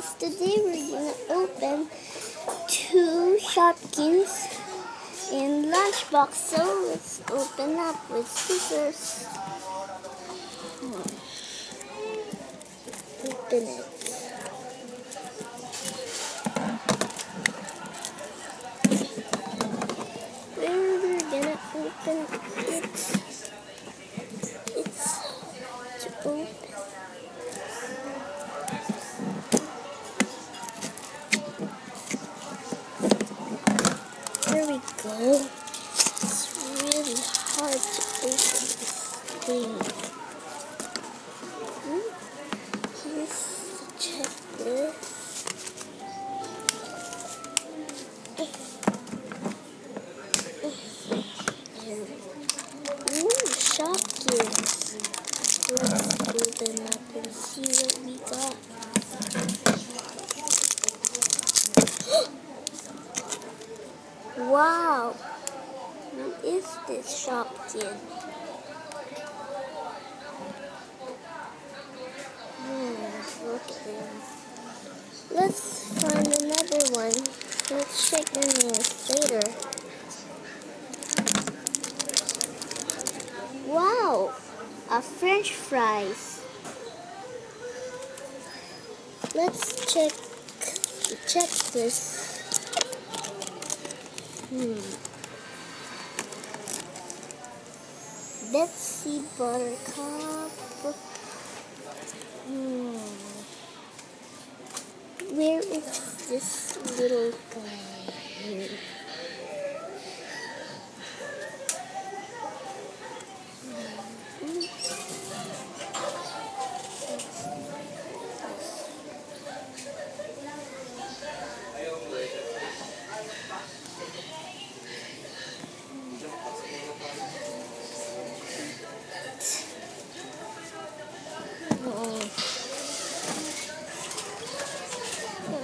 guys, today we're gonna open 2 Shopkins in lunchbox. So let's open up with scissors. Open it. Where we're gonna open it? It's to open. There we go. It's really hard to open this thing. Here's the checklist. Ooh, Shopkins. Let's open up and see what we got. Wow! Who is this Shopkin? Look at him. Let's find another one. Let's check the names later. Wow! A French fries. Let's check the checklist. Betsy Buttercup. Where is this little guy here?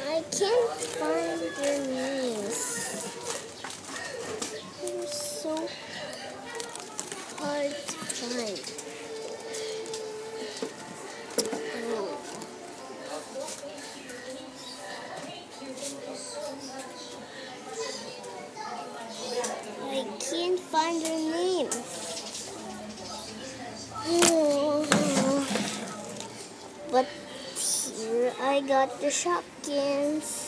I can't find their names. They're so hard to find. I can't find their names. But here I got the Shopkins.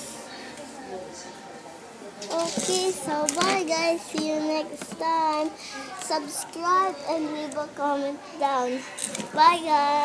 Okay, so bye guys. See you next time. Subscribe and leave a comment down. Bye guys.